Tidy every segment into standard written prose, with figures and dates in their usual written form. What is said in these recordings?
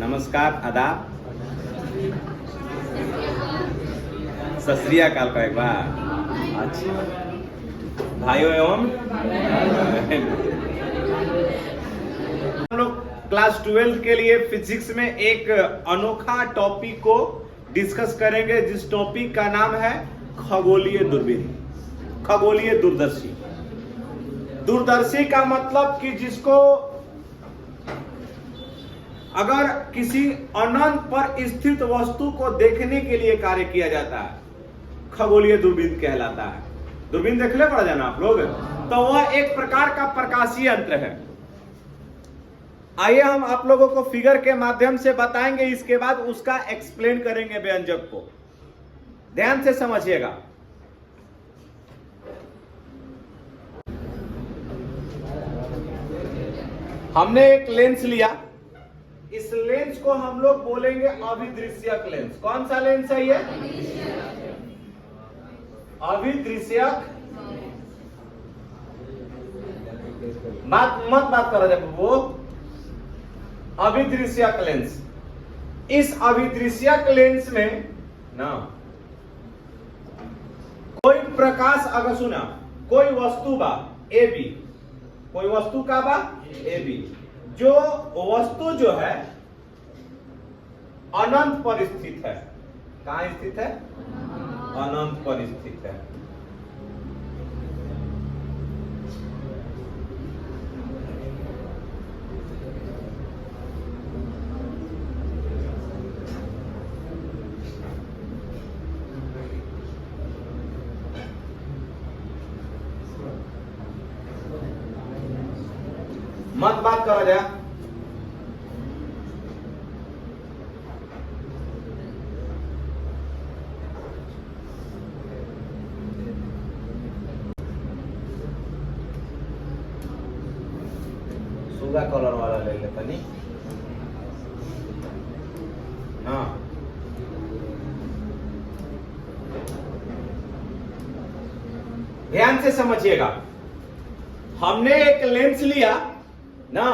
नमस्कार, आदाब, सत श्री अकाल का एक बार। अच्छा भाइयों एवं हम लोग क्लास 12 के लिए फिजिक्स में एक अनोखा टॉपिक को डिस्कस करेंगे, जिस टॉपिक का नाम है खगोलीय दूरबीन, खगोलीय दूरदर्शी। दूरदर्शी का मतलब कि जिसको अगर किसी अनंत पर स्थित वस्तु को देखने के लिए कार्य किया जाता है, खगोलीय दूरबीन कहलाता है। दूरबीन देख ले पड़ जाना आप लोग, तो वह एक प्रकार का प्रकाशीय यंत्र है। आइए हम आप लोगों को फिगर के माध्यम से बताएंगे, इसके बाद उसका एक्सप्लेन करेंगे व्यंजक को। ध्यान से समझिएगा। हमने एक लेंस लिया, इस लेंस को हम लोग बोलेंगे अभिदृश्यक लेंस। कौन सा लेंस है ये? अभिदृश्यक। बात करो जब वो अभिदृश्यक लेंस। इस अभिदृश्यक लेंस में ना कोई प्रकाश अगर सुना, कोई वस्तु बा ए बी, कोई वस्तु का बा ए बी, जो वस्तु जो है अनंत पर स्थित है। कहां स्थित है? अनंत पर स्थित है। मत बात करो जा। सुगा कलर वाला ले ले तनी। हाँ, ध्यान से समझिएगा। हमने एक लेंस लिया ना,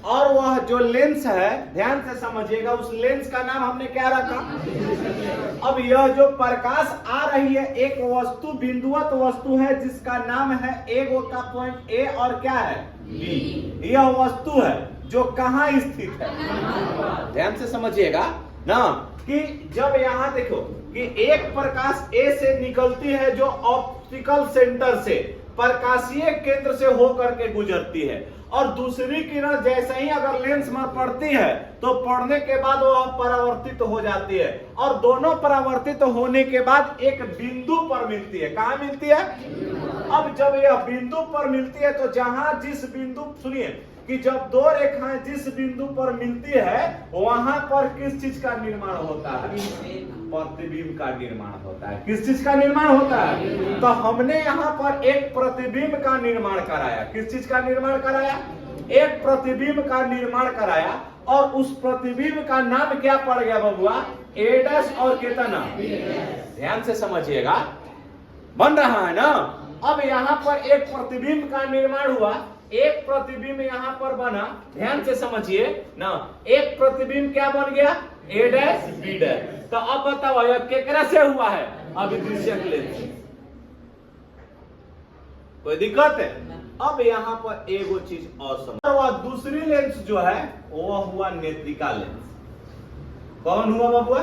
और वह जो लेंस है, ध्यान से समझिएगा, उस लेंस का नाम हमने क्या रखा? अब यह जो प्रकाश आ रही है, एक वस्तु बिंदुवत वस्तु है जिसका नाम है ए का पॉइंट ए और क्या है बी। यह वस्तु है जो कहां स्थित है? ध्यान से समझिएगा ना, कि जब यहां देखो कि एक प्रकाश ए से निकलती है जो ऑप्टिकल सेंटर से, प्रकाशीय केंद्र से होकर के गुजरती है, और दूसरी किरण जैसे ही अगर लेंस में पड़ती है तो पड़ने के बाद वह परावर्तित हो जाती है, और दोनों परावर्तित होने के बाद एक बिंदु पर मिलती है। कहां मिलती है? अब जब यह बिंदु पर मिलती है तो जहां जिस बिंदु, सुनिए कि जब दो रेखाएं जिस बिंदु पर मिलती है वहां पर किस चीज का निर्माण होता है? प्रतिबिंब का निर्माण होता है। किस चीज का निर्माण होता है? तो हमने यहाँ पर एक प्रतिबिंब का निर्माण कराया। किस चीज का निर्माण कराया? एक प्रतिबिंब का निर्माण कराया, और उस प्रतिबिंब का नाम क्या पड़ गया बबुआ? ए डैश और कितना? ध्यान से समझिएगा, बन रहा है ना। अब यहाँ पर एक प्रतिबिंब का निर्माण हुआ, एक प्रतिबिंब यहाँ पर बना। ध्यान से समझिए ना, एक प्रतिबिंब क्या बन गया? ए डैश बी डैश। तो अब बताओ यह केकरा से हुआ है? अभिदृश्यक लेंस। कोई दिक्कत है? अब यहाँ पर एगो चीज और समझ, वह दूसरी लेंस जो है वह हुआ नेत्रिका लेंस। कौन हुआ बबुआ?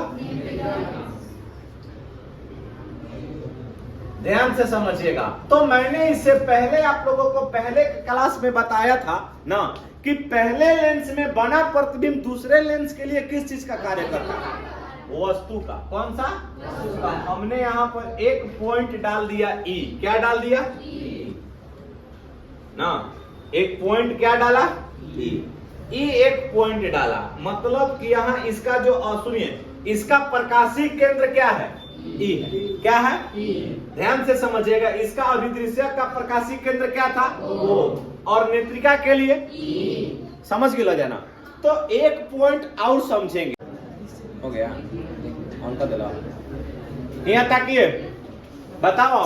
ध्यान से समझिएगा। तो मैंने इससे पहले आप लोगों को पहले क्लास में बताया था ना, कि पहले लेंस में बना प्रतिबिंब दूसरे लेंस के लिए किस चीज का कार्य करता है? वस्तु का। कौन सा? का। हमने यहाँ पर एक पॉइंट डाल दिया ई। क्या डाल दिया? ना, एक पॉइंट क्या डाला? ई। ई एक पॉइंट डाला, मतलब कि यहाँ इसका जो, सुनिए, इसका प्रकाशीय केंद्र क्या है? ई है। क्या है? ध्यान से समझिएगा, इसका अभिदृश्यक का प्रकाशीय केंद्र क्या था? ओ। और नेत्रिका के लिए समझ के लग जाना। तो एक पॉइंट और समझेंगे। हो गया उनका दिला यहाँ ताकिए, बताओ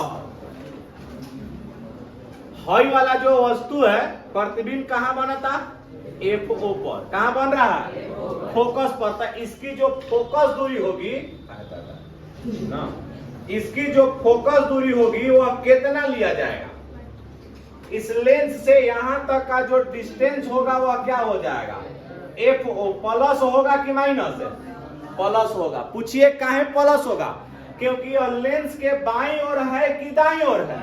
हई वाला जो वस्तु है, प्रतिबिंब कहां बना था? FO पर। कहां बन रहा है? फोकस पर। तो इसकी जो फोकस दूरी होगी ना, इसकी जो फोकस दूरी होगी वह कितना लिया जाएगा? इस लेंस से यहां तक का जो डिस्टेंस होगा वह क्या हो जाएगा? FO। प्लस होगा कि माइनस? प्लस होगा। पूछिए काहे प्लस होगा? क्योंकि यह लेंस के बाईं ओर है कि दाईं ओर है?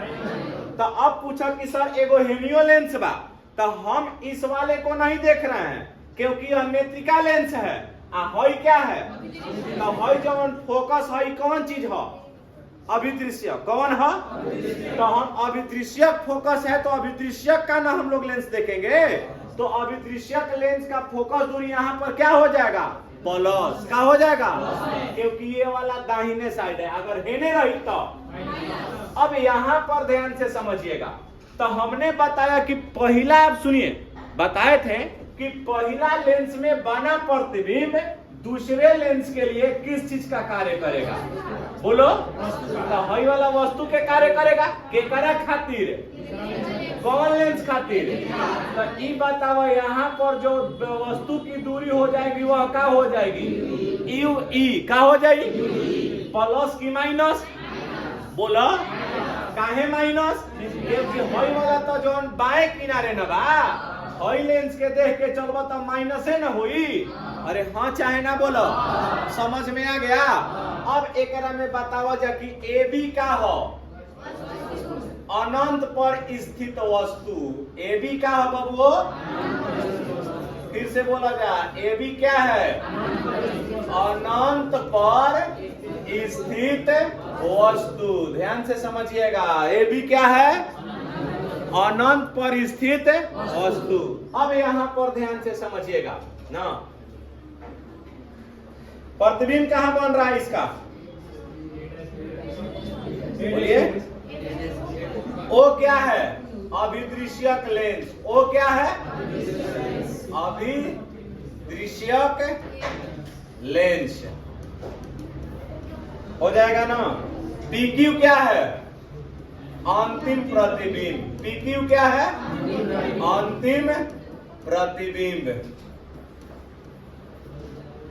तो अब पूछा कि सर एगो हेनियो लेंस बा, तो हम इस वाले को नहीं देख रहे हैं क्योंकि यह नेत्रिका लेंस है। हई क्या है? तो हई जवन फोकस है कौन चीज है? अभिदृश्य। कौन है? तो हम अभिदृश्यक फोकस है तो अभिदृश्यक का ना हम लोग लेंस देखेंगे। तो अभिदृश्यक लेंस का फोकस दूरी यहाँ पर क्या हो जाएगा? प्लस। क्या हो जाएगा? क्योंकि ये वाला दाहिने साइड है, अगर हेने रही तो। अब यहाँ पर ध्यान से समझिएगा। तो हमने बताया कि पहला, आप सुनिए, बताए थे कि पहला लेंस में बना प्रतिबिंब दूसरे लेंस के लिए किस चीज का कार्य करेगा? बोलो। तो हई वाला वस्तु के कार्य करेगा। केकरा खातिर? कौन लेंस खातिर? तो ये बताओ, यहाँ पर जो वस्तु की दूरी हो जाएगी वह क्या हो जाएगी? यू ई। क्या हो जाएगी? प्लस की माइनस? बोलो। काहे माइनस? क्योंकि हई वाला तो जो बाएं किनारे न बा, हई लेंस के देख के चलबा तो माइनस है ना हुई। अरे हाँ चाहे ना, बोलो। समझ में आ गया? अब एकरा में बताओ जा कि AB का हो? अनंत पर स्थित वस्तु। AB का है बबुओ? फिर से बोला जा, AB क्या है? अनंत पर स्थित वस्तु। ध्यान से समझिएगा, AB क्या है? अनंत पर स्थित वस्तु। अब यहां पर ध्यान से समझिएगा ना, प्रतिबिंब कहां बन रहा है इसका? बोलिए। ओ क्या है? अभिदृश्यक लेंस। ओ क्या है? अभिदृश्यक लेंस हो जाएगा ना। PQ क्या है? अंतिम प्रतिबिंब। PQ क्या है? अंतिम प्रतिबिंब।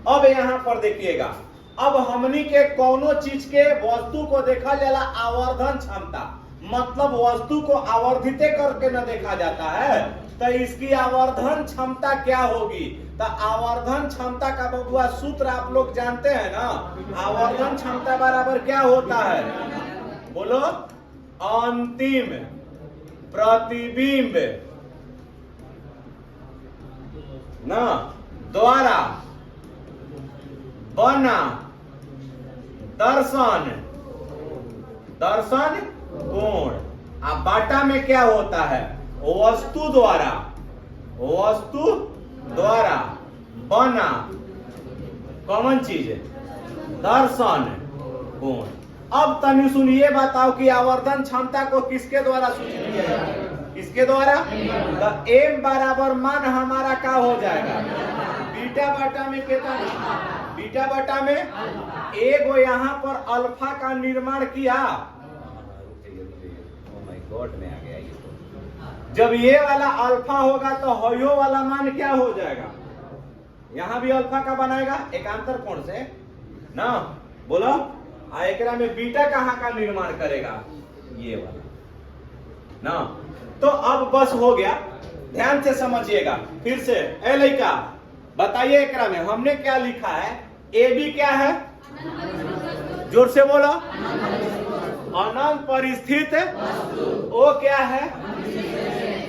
अब यहां पर देखिएगा, अब हमनी के कोनो चीज के वस्तु को देखा जाला आवर्धन क्षमता, मतलब वस्तु को आवर्धित करके न देखा जाता है। तो इसकी आवर्धन क्षमता क्या होगी? तो आवर्धन क्षमता का बबुआ सूत्र आप लोग जानते हैं ना। आवर्धन क्षमता बराबर क्या होता है? बोलो। अंतिम प्रतिबिंब ना द्वारा बना दर्शन कोण। अब बाटा में क्या होता है? वस्तु द्वारा बना कौन चीज? दर्शन कोण। अब तनी सुनिए, बताओ कि आवर्धन क्षमता को किसके द्वारा सूचित किया जाए? किसके द्वारा? तो M बराबर मान हमारा क्या हो जाएगा? बीटा बटा में कितना? बीटा बटा में एगो यहाँ पर अल्फा का निर्माण किया। में आ गया ये। जब ये वाला अल्फा होगा तो हयो वाला मान क्या हो जाएगा? यहां भी अल्फा का बनाएगा एकांतर कोण से ना। बोलो। एकरा में बीटा कहां का निर्माण करेगा? ये वाला ना। तो अब बस हो गया, ध्यान से समझिएगा। फिर से ए लइका बताइए, एकरा में हमने क्या लिखा है? AB क्या है? जोर से बोलो। अनंत पर स्थित। O क्या है?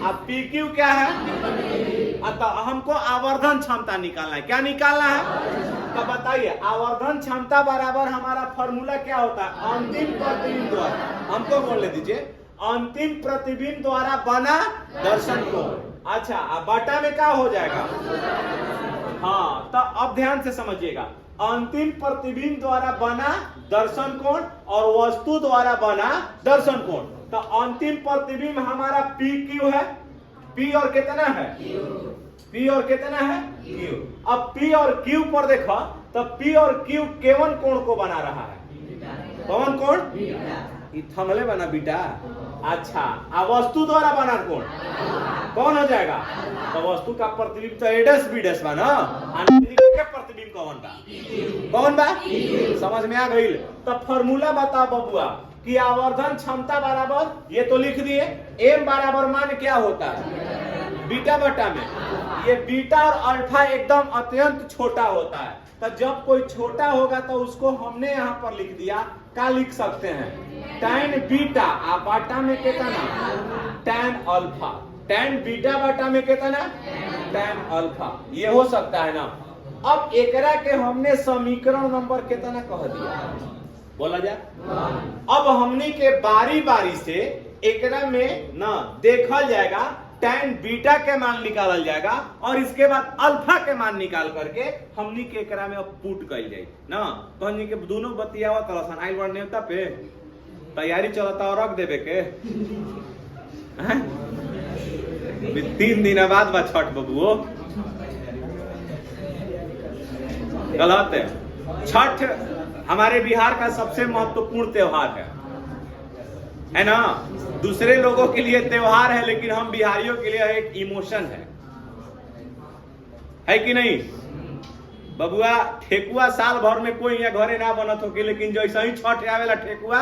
अब PQ क्या है? अतः हमको आवर्धन क्षमता निकालना है। क्या निकालना है? तो बताइए, आवर्धन क्षमता बराबर हमारा फॉर्मूला क्या होता है? अंतिम प्रतिबिंब द्वारा, हमको बोल ले दीजिए, अंतिम प्रतिबिंब द्वारा बना दर्शन कोण। अच्छा, अब बटा में क्या हो जाएगा? हाँ, तो अब ध्यान से समझिएगा, अंतिम प्रतिबिंब द्वारा बना दर्शन कोण और वस्तु द्वारा बना दर्शन कोण। तो अंतिम प्रतिबिंब हमारा PQ है। P और कितना है? P और कितना है? Q। अब P और Q पर देखो तो P और Q केवन कोण को बना रहा है? कौन कोण? थमले बना बीटा। अच्छा, वस्तु द्वारा बना कोण कौन हो जाएगा? तो वस्तु का प्रतिबिंब तो एडस बीडस बा ना, के प्रतिबिंब कौन बा? समझ में आ गई? तो फॉर्मूला बता बबुआ कि आवर्धन क्षमता बराबर, ये तो लिख दिए, एम बराबर मान क्या होता है? बीटा बटा में। ये बीटा और अल्फा एकदम अत्यंत छोटा होता है, तो जब कोई छोटा होगा तो उसको हमने यहाँ पर लिख दिया, क्या लिख सकते हैं? tan बीटा बाटा में कितना? tan alpha. tan बीटा बाटा में कितना? tan alpha. ये हो सकता है ना। अब एकरा के हमने समीकरण नंबर कितना कह दिया, बोला जाए? अब हमने के बारी बारी से एकरा में ना देखा जाएगा, tan बीटा के मान निकालल जाएगा और इसके बाद अल्फा के मान निकाल करके हमनी के एकरा में अब पुट कइल जाए ना। तो हमनी के दोनों बतियावा तरसन आइल बड़ नेवता पे तैयारी चलता और रख देवे के 3 दिन बाद बा छठ बबुओ। गलत है। छठ हमारे बिहार का सबसे महत्वपूर्ण त्योहार है ना। दूसरे लोगों के लिए त्योहार है, लेकिन हम बिहारियों के लिए एक इमोशन है कि नहीं बबुआ? ठेकुआ साल भर में कोई यहाँ घरे ना बनत हो, लेकिन जैसे ही छठ आवेला ठेकुआ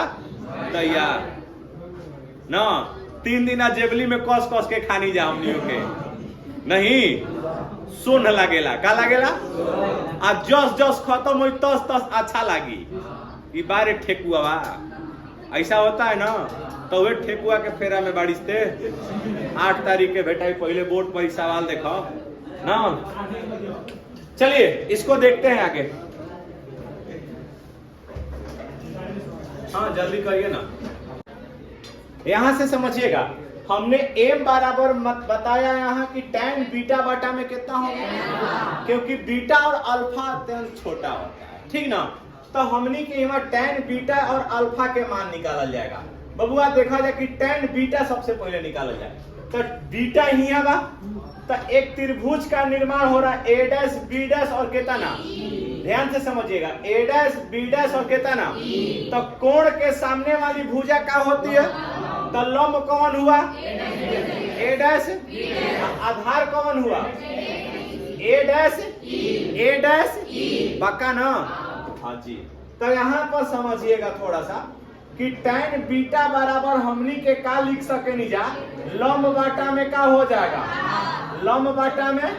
तैयार ना। 3 दिन जेबली में कस कस के खानी जा हमनियों के नहीं सुन लागेला, का लागेला? आ जस खत्म हो तस अच्छा लागी। ई बारे ठेकुआ ऐसा होता है ना। तो वे ठेकुआ के फेरा में बारिश थे। 8 तारीख के बेटा पहले बोर्ड पर सवाल देखो ना। चलिए इसको देखते हैं आगे। हाँ जल्दी करिए ना। यहां से समझिएगा, हमने m बराबर मत बताया यहाँ कि tan बीटा बाटा में कितना होगा, क्योंकि बीटा और अल्फा अत्यंत छोटा होता है, ठीक ना। तो हमने के यहाँ tan बीटा और अल्फा के मान निकाला जाएगा। बबुआ देखा जाए कि tan बीटा सबसे पहले निकाला जाए। तो बीटा हिया बा, तो एक त्रिभुज का निर्माण हो रहा है, ए डैश बी डैश और कितना, ध्यान से समझिएगा, ए डैश बी डैश और कितना। तो कोण के सामने वाली भुजा क्या होती है? तो लंब कौन हुआ? ए डैश। आधार कौन हुआ? ए डैश पक्का ना? हाँ जी। तो यहाँ पर समझिएगा थोड़ा सा कि tan बीटा बराबर हमनी के का लिख सके नहीं जा, लंब बाटा में का हो जाएगा? लंब बाटा में।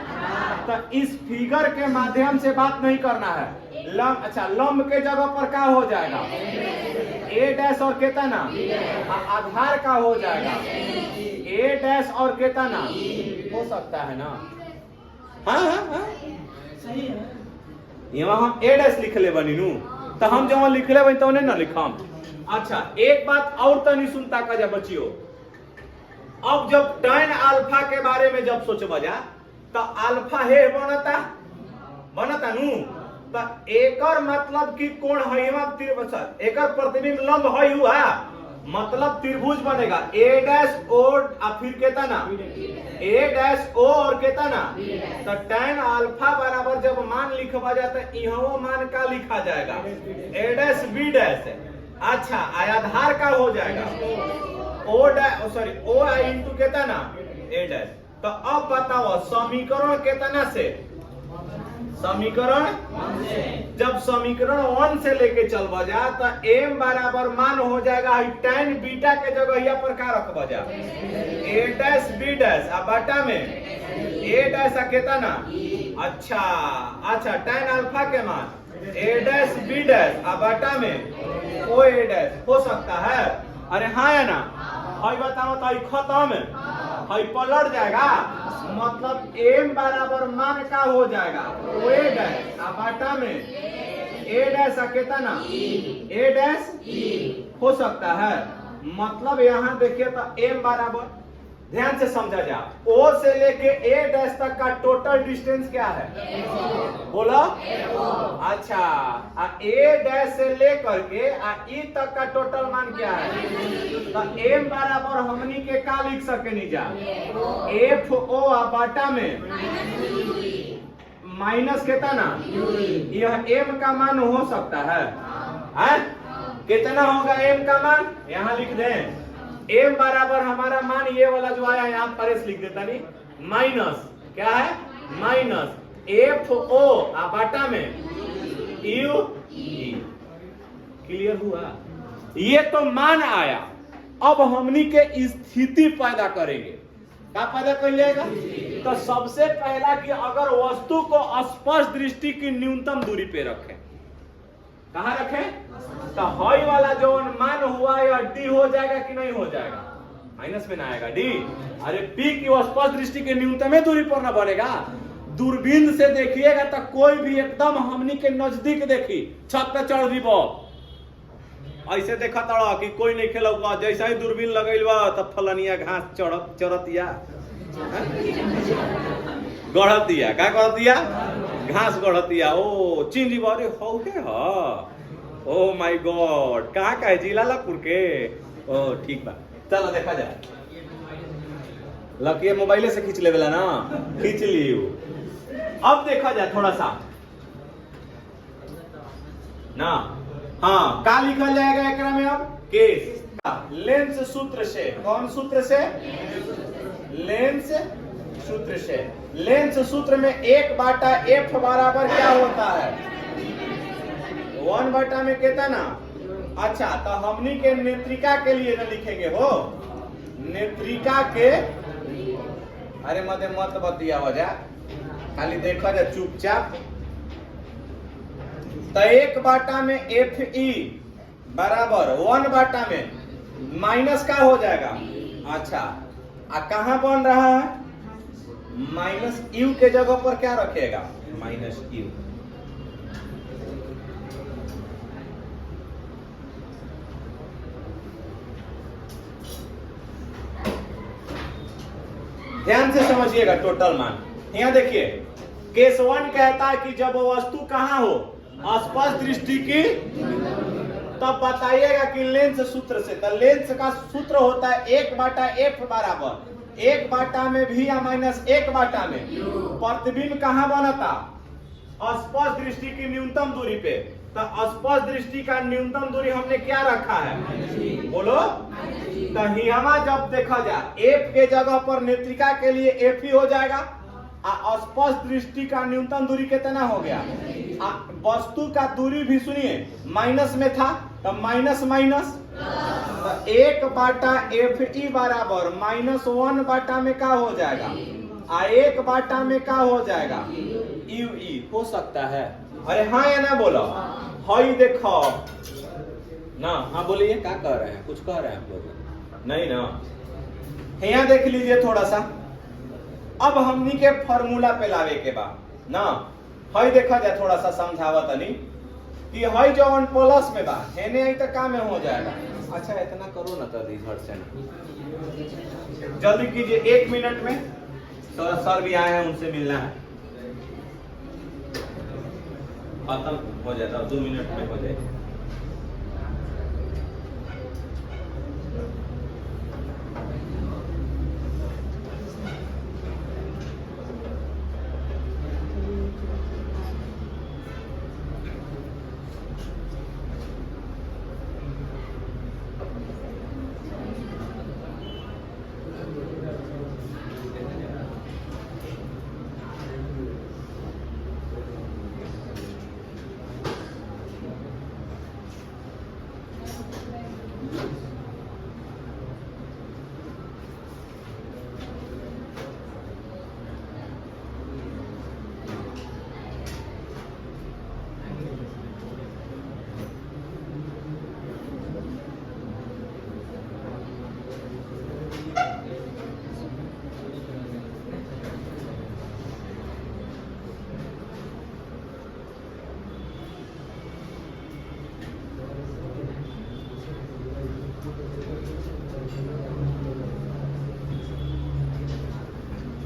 तो इस फिगर के माध्यम से बात नहीं करना है। लंब, अच्छा लंब के जगह पर का हो जाएगा? ए डैश और कितना, आधार का हो जाएगा ए डैश और कितना हो सकता है ना। हाँ सही है। यहाँ हम ए डैश लिख ले बनी नू, तो हम जहाँ लिख ले बनी तो ना लिखम। अच्छा एक बात और तो नहीं सुनता का जब बचियो, अब जब tan अल्फा के बारे में जब सोच बजा तो अल्फा है बनता नू। तो एकर मतलब कि कोण है एकर प्रतिबिंब लंब है हुआ, मतलब त्रिभुज बनेगा ए डैश ओ फिर कितना, ए डैश ओ और कितना। तो tan अल्फा बराबर जब मान लिखवा जाता है, यहाँ मान का लिखा जाएगा? A dash B dash. अच्छा आधार का हो जाएगा O dash, sorry O into कितना, ए डैश। तो अब बताओ समीकरण कितना से? समीकरण जब समीकरण 1 से लेके चल बजा तो m बराबर मान हो जाएगा tan बीटा के जगह यहाँ पर क्या रख बजा? ए डैश बी डैश बाटा में ए डैश कितना। अच्छा tan अल्फा के मान ए डैश बी डैश बाटा में ओ ए डैश हो सकता है। अरे हाँ है ना, हई बताओ तो खत्म हई पलट जाएगा, मतलब m बराबर मान का हो जाएगा ओ ए डैश बाटा में ए डैश कितना, ए डैश हो सकता है। मतलब यहाँ देखिए तो m बराबर, ध्यान से समझा जा, o से लेके a डैश तक का टोटल डिस्टेंस क्या है? बोलो। अच्छा a डैश से लेकर के e तक का टोटल मान क्या है? तो m बराबर हमनी के का लिख सके नहीं जा? f o बाटा में माइनस कितना, यह m का मान हो सकता है। कितना होगा m का मान? यहाँ लिख दें m बराबर हमारा मान ये वाला जो आया यहां पर एस लिख देता नहीं, माइनस क्या है, माइनस FO बाटा में UE। क्लियर हुआ? ये तो मान आया। अब हमनी के स्थिति पैदा करेंगे। क्या पैदा कर जाएगा? तो सबसे पहला कि अगर वस्तु को स्पर्श दृष्टि की न्यूनतम दूरी पे रखें, कहां रखें? तो हॉई वाला जो मान हुआ या डी हो जाएगा कि नहीं हो जाएगा? माइनस में ना आएगा डी। अरे पी की स्पर्श दृष्टि के न्यूनतम दूरी पर ना बनेगा। दूरबीन से देखिएगा तो कोई भी एकदम हमनी के नजदीक देखी, छत पे चढ़ दी ऐसे देखा तड़ा कि कोई नहीं खेला, जैसा ही दूरबीन लगल बा तब फलनिया घास चढ़तिया गढ़तिया, क्या गढ़तिया? घास गढ़तिया। ओ चिंजी बारे हो के हा, ओ माय गॉड, कहाँ का है? जिलालापुर के। ओ ठीक बा, चलो देखा जाए। लकिए मोबाइले से खींच लेवेला ना, खींच लियो। अब देखा जाए थोड़ा सा ना, हाँ क्या लिखा जाएगा एकरा में? अब केस लेंस सूत्र से, कौन सूत्र से? लेंस सूत्र से। लेंस सूत्र में 1/f बराबर क्या होता है? 1 बटा में कहता ना। अच्छा तो हमनी के नेत्रिका के लिए ना लिखेंगे हो, नेत्रिका के, अरे मत बतिया वजह, खाली देखा जाए चुपचाप। तो 1 बाटा में FE बराबर 1 बाटा में माइनस का हो जाएगा। अच्छा कहां बन रहा है? माइनस यू के जगह पर क्या रखेगा? Minus you. ध्यान से समझिएगा टोटल मान। यहां देखिए केस 1 कहता है कि जब वस्तु कहां हो, स्पर्श दृष्टि की, तब बताइएगा कि लेंस सूत्र से। तो लेंस का सूत्र होता है 1/f बराबर 1 बाटा में भी या माइनस 1 बाटा में प्रतिबिंब कहां बनता? स्पर्श दृष्टि की न्यूनतम दूरी पे। तो स्पर्श दृष्टि का न्यूनतम दूरी हमने क्या रखा है? बोलो। तो हियामा जब देखा जाए f के जगह पर नेत्रिका के लिए f ही हो जाएगा। स्पर्श दृष्टि का न्यूनतम दूरी कितना हो गया? वस्तु का दूरी भी सुनिए माइनस में था, तो माइनस माइनस, तो 1 बाटा FE बराबर -1 बाटा में क्या हो जाएगा? 1 बाटा में क्या हो जाएगा? UE हो सकता है। अरे हाँ या ना बोलो? हाई देखो ना, हाँ बोलिए, क्या कह रहे हैं? कुछ कह रहे हैं आप लोग? नहीं ना। यहाँ देख लीजिए थोड़ा सा। अब हमनी के फॉर्मूला पे लावे के बाद ना, हाई देखा जाए थोड़ा सा समझावत नहीं कि हाई जो 1 प्लस में बा हेने आई तो का में हो जाएगा। अच्छा इतना करो ना तो रिजल्ट से जल्दी कीजिए, 1 मिनट में। तो सर भी आए हैं, उनसे मिलना है, खत्म हो जाता, 2 मिनट में हो जाएगा।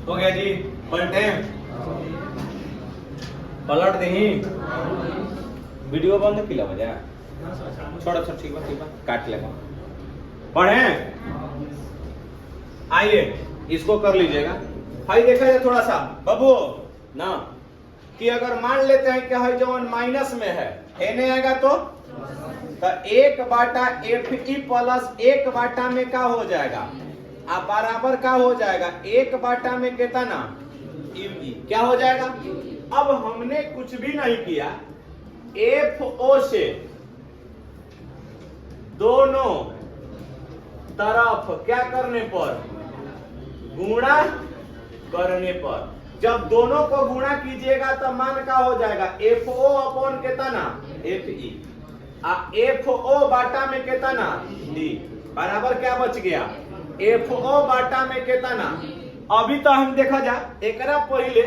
हो गया जी, पलटे पलट दही। वीडियो बंद किला वजह छोड़ा छोड़, ठीक बा काट लेगा। पढ़े आइए इसको कर लीजिएगा। भाई देखा जाए थोड़ा सा बबू ना, कि अगर मान लेते हैं कि है जो माइनस में है एने आएगा तो 1/FE प्लस 1 में क्या हो जाएगा, आप बराबर क्या हो जाएगा 1 में कितना FE क्या हो जाएगा। अब हमने कुछ भी नहीं किया, FO से दोनों तरफ क्या करने पर, गुणा करने पर, जब दोनों को गुणा कीजिएगा तो मान का हो जाएगा FO अपॉन कितना FE, FO बाटा में कितना D बराबर क्या बच गया FO बाटा में कितना। अभी तो हम देखा जा एकरा पहले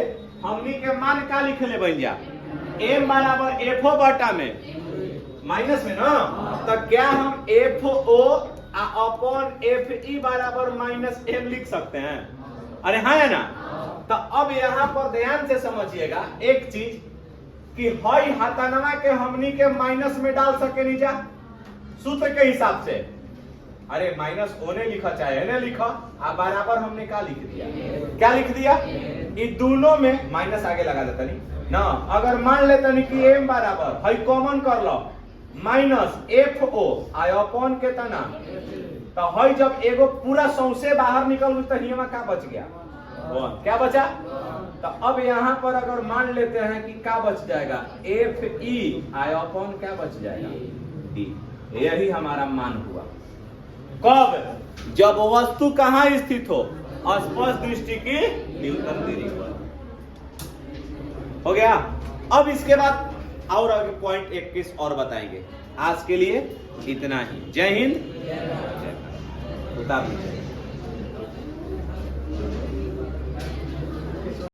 हमनी के मान का लिख ले बन जा M बराबर FO बाटा में माइनस में ना, तो क्या हम FO अपॉन FE बराबर माइनस M लिख सकते हैं। अरे हाँ है ना। तो अब यहाँ पर ध्यान से समझिएगा एक चीज कि हई हतानवा के हमनी के माइनस में डाल सके नीचा सूत्र के हिसाब से। अरे माइनस ओने लिखा चाहे एने लिखा, आप बराबर हमने क्या लिख दिया, क्या लिख दिया, ये दोनों में माइनस आगे लगा देता नहीं ना। अगर मान लेता नहीं कि M बराबर हई कॉमन कर लो माइनस FO आई अपॉन के तना, तो हई जब एगो पूरा सौसे बाहर निकल हुई तो हिमा क्या बच गया, क्या बचा। तो अब यहाँ पर अगर मान लेते हैं कि क्या बच जाएगा FE आई अपॉन क्या बच जाएगा D, यही हमारा मान हुआ। कब, जब वस्तु कहाँ स्थित हो, स्पर्श दृष्टि की न्यूनतम दूरी पर। हो गया। अब इसके बाद और आगे पॉइंट 21 और बताएंगे। आज के लिए इतना ही। जय हिंद, जय भारत।